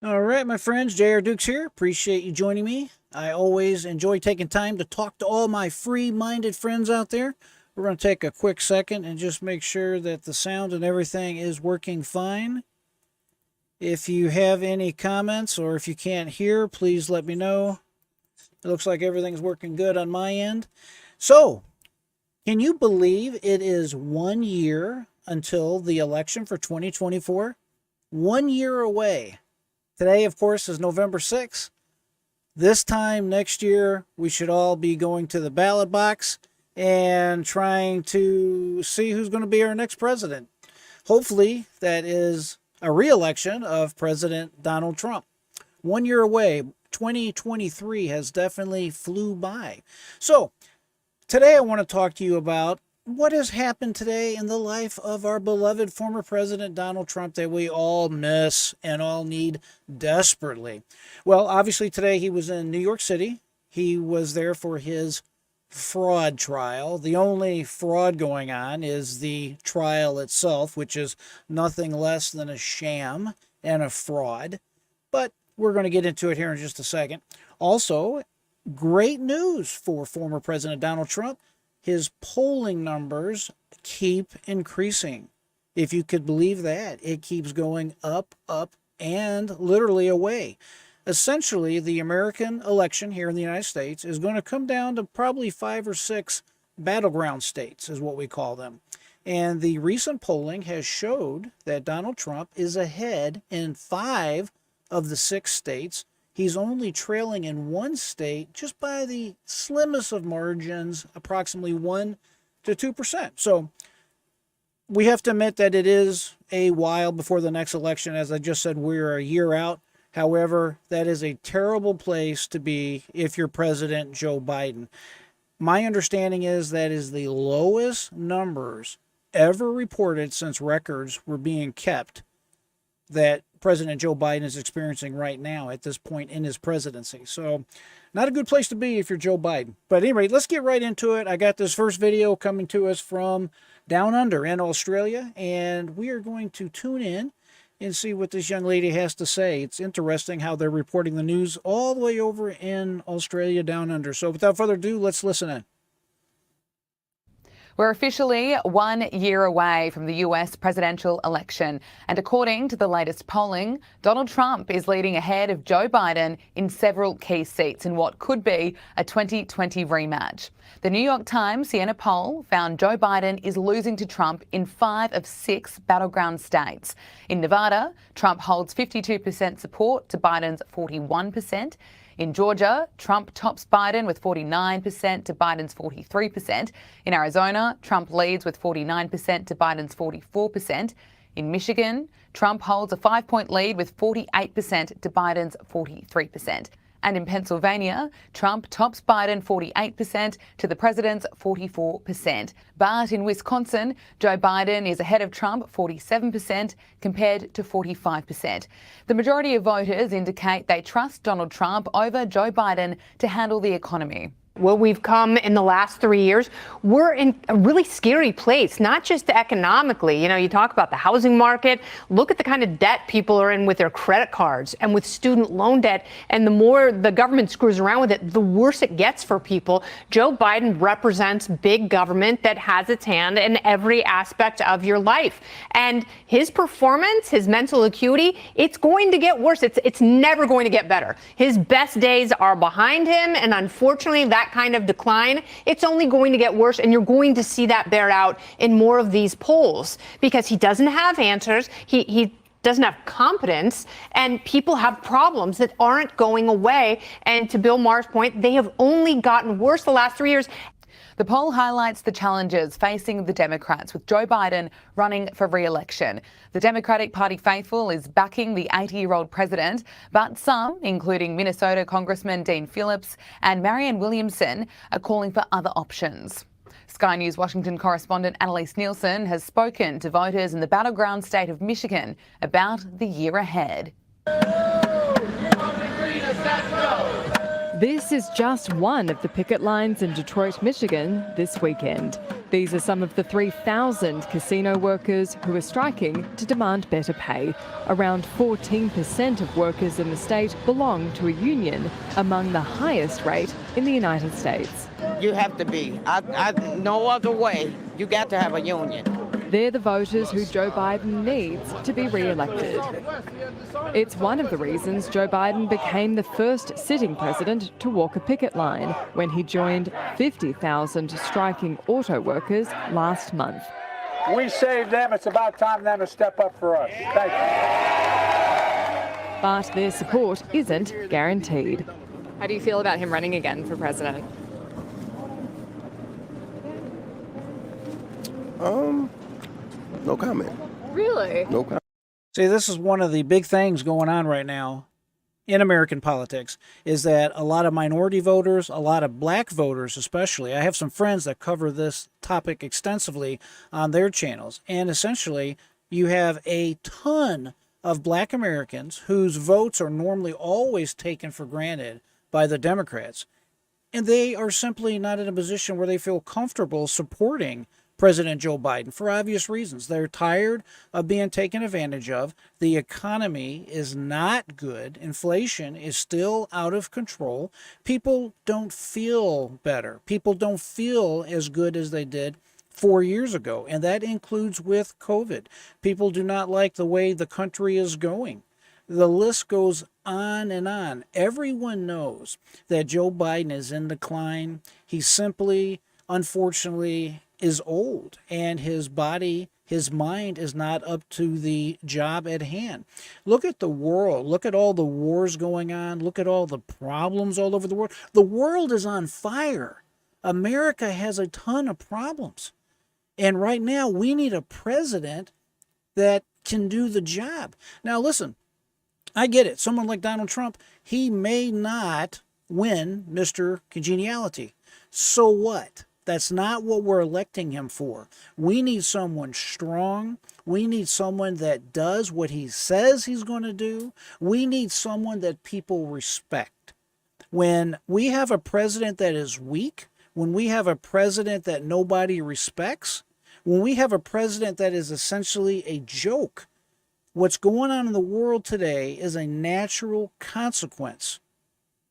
All right, my friends, JRDukes here. Appreciate you joining me. I always enjoy taking time to talk to all my free-minded friends out there. We're going to take a quick second and just make sure that the sound and everything is working fine. If you have any comments or if you can't hear, please let me know. It looks like everything's working good on my end. So, can you believe it is 1 year until the election for 2024? 1 year away. Today, of course, is November 6th. This time next year, we should all be going to the ballot box and trying to see who's going to be our next president. Hopefully, that is a re-election of President Donald Trump. 1 year away. 2023 has definitely flew by. So, today I want to talk to you about what has happened today in the life of our beloved former President Donald Trump that we all miss and all need desperately. Well, obviously today he was in New York City. He was there for his fraud trial. The only fraud going on is the trial itself, which is nothing less than a sham and a fraud. But we're going to get into it here in just a second. Also, great news for former President Donald Trump. His polling numbers keep increasing. If you could believe that, it keeps going up, and literally away. Essentially, the American election here in the United States is going to come down to probably 5 or 6 battleground states, is what we call them. And the recent polling has showed that Donald Trump is ahead in 5 of the 6 states. He's only trailing in 1 state just by the slimmest of margins, approximately 1 to 2%. So we have to admit that it is a while before the next election. As I just said, we're a year out. However, that is a terrible place to be if you're President Joe Biden. My understanding is that is the lowest numbers ever reported since records were being kept that President Joe Biden is experiencing right now at this point in his presidency. So not a good place to be if you're Joe Biden. But anyway, let's get right into it. I got this first video coming to us from down under in Australia, and we are going to tune in and see what this young lady has to say. It's interesting how they're reporting the news all the way over in Australia down under. So without further ado, let's listen in. We're officially 1 year away from the US presidential election. And according to the latest polling, Donald Trump is leading ahead of Joe Biden in several key seats in what could be a 2020 rematch. The New York Times Siena poll found Joe Biden is losing to Trump in 5 of 6 battleground states. In Nevada, Trump holds 52% support to Biden's 41%. In Georgia, Trump tops Biden with 49% to Biden's 43%. In Arizona, Trump leads with 49% to Biden's 44%. In Michigan, Trump holds a 5-point lead with 48% to Biden's 43%. And in Pennsylvania, Trump tops Biden 48% to the president's 44%. But in Wisconsin, Joe Biden is ahead of Trump 47% compared to 45%. The majority of voters indicate they trust Donald Trump over Joe Biden to handle the economy. What we've come in the last 3 years, we're in a really scary place, not just economically. You know, you talk about the housing market. Look at the kind of debt people are in with their credit cards and with student loan debt. And the more the government screws around with it, the worse it gets for people. Joe Biden represents big government that has its hand in every aspect of your life. And his performance, his mental acuity, it's going to get worse. It's never going to get better. His best days are behind him. And unfortunately, that kind of decline, it's only going to get worse, and you're going to see that bear out in more of these polls because he doesn't have answers. He doesn't have competence, and people have problems that aren't going away. And to Bill Maher's point, they have only gotten worse the last 3 years. The poll highlights the challenges facing the Democrats, with Joe Biden running for re-election. The Democratic Party faithful is backing the 80-year-old president, but some, including Minnesota Congressman Dean Phillips and Marianne Williamson, are calling for other options. Sky News Washington correspondent Annalise Nielsen has spoken to voters in the battleground state of Michigan about the year ahead. This is just one of the picket lines in Detroit, Michigan this weekend. These are some of the 3,000 casino workers who are striking to demand better pay. Around 14% of workers in the state belong to a union, among the highest rate in the United States. You have to be. No other way. You got to have a union. They're the voters who Joe Biden needs to be re-elected. It's one of the reasons Joe Biden became the first sitting president to walk a picket line when he joined 50,000 striking auto workers last month. We saved them. It's about time them to step up for us. Thank you. But their support isn't guaranteed. How do you feel about him running again for president? No comment. Really? No comment. See, this is one of the big things going on right now in American politics, is that a lot of minority voters, a lot of black voters especially, I have some friends that cover this topic extensively on their channels, and essentially you have a ton of black Americans whose votes are normally always taken for granted by the Democrats, and they are simply not in a position where they feel comfortable supporting President Joe Biden for obvious reasons. They're tired of being taken advantage of. The economy is not good. Inflation is still out of control. People don't feel better. People don't feel as good as they did 4 years ago, and that includes with COVID. People do not like the way the country is going. The list goes on and on. Everyone knows that Joe Biden is in decline. He simply, unfortunately, is old, and his body, his mind is not up to the job at hand. Look at the world. Look at all the wars going on. Look at all the problems all over the world. The world is on fire. America has a ton of problems. And right now, we need a president that can do the job. Now, listen, I get it. Someone like Donald Trump, he may not win Mr. Congeniality. So what? That's not what we're electing him for. We need someone strong. We need someone that does what he says he's going to do. We need someone that people respect. When we have a president that is weak, when we have a president that nobody respects, when we have a president that is essentially a joke, what's going on in the world today is a natural consequence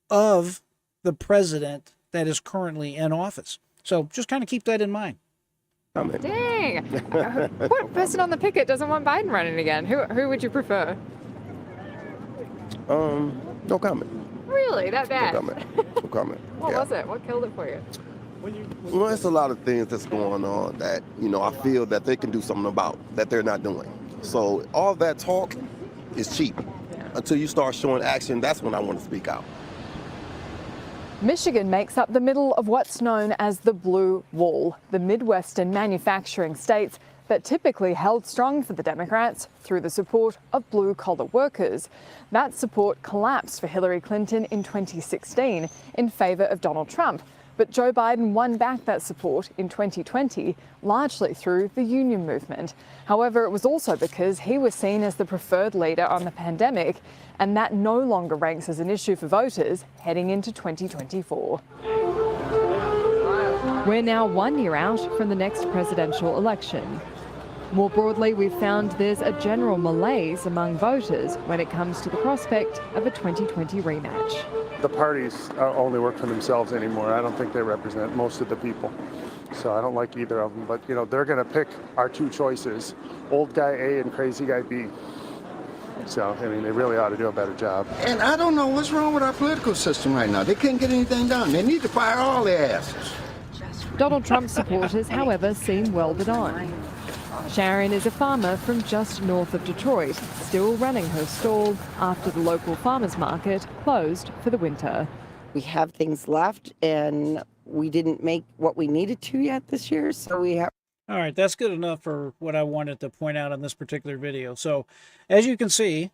of the president that is currently in office. So just kind of keep that in mind. Dang. What person on the picket doesn't want Biden running again? Who would you prefer? No comment. Really? That bad? No comment. No comment. What was it? What killed it for you? Well, there's a lot of things that's going on that, I feel that they can do something about that they're not doing. So all that talk is cheap. Until you start showing action, that's when I want to speak out. Michigan makes up the middle of what's known as the Blue Wall, the Midwestern manufacturing states that typically held strong for the Democrats through the support of blue-collar workers. That support collapsed for Hillary Clinton in 2016 in favour of Donald Trump. But Joe Biden won back that support in 2020, largely through the union movement. However, it was also because he was seen as the preferred leader on the pandemic, and that no longer ranks as an issue for voters heading into 2024. We're now 1 year out from the next presidential election. More broadly, we've found there's a general malaise among voters when it comes to the prospect of a 2020 rematch. The parties only work for themselves anymore. I don't think they represent most of the people. So I don't like either of them. But, they're going to pick our two choices, old guy A and crazy guy B. So, they really ought to do a better job. And I don't know what's wrong with our political system right now. They can't get anything done. They need to fire all their asses. Donald Trump supporters, however, seem welded on. Sharon is a farmer from just north of Detroit, still running her stall after the local farmers market closed for the winter. We have things left, and we didn't make what we needed to yet this year, so we have. All right, that's good enough for what I wanted to point out in this particular video. So, as you can see,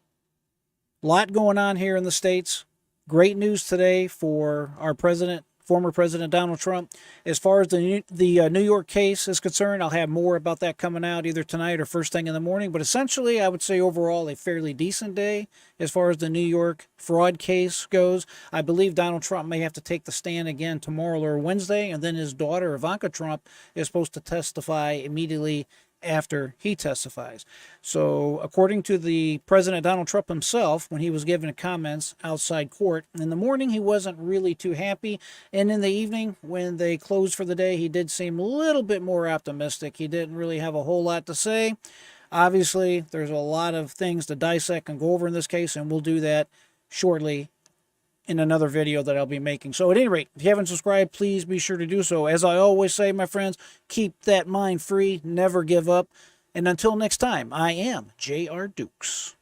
a lot going on here in the States. Great news today for our president, former President Donald Trump. As far as the New York case is concerned, I'll have more about that coming out either tonight or first thing in the morning. But essentially, I would say overall a fairly decent day as far as the New York fraud case goes. I believe Donald Trump may have to take the stand again tomorrow or Wednesday, and then his daughter, Ivanka Trump, is supposed to testify immediately after he testifies. So according to the President Donald Trump himself, when he was giving comments outside court, in the morning he wasn't really too happy, and in the evening when they closed for the day, he did seem a little bit more optimistic. He didn't really have a whole lot to say. Obviously, there's a lot of things to dissect and go over in this case, and we'll do that shortly in another video that I'll be making. So at any rate, if you haven't subscribed, please be sure to do so. As I always say, my friends, keep that mind free, never give up. And until next time, I am JRDukes.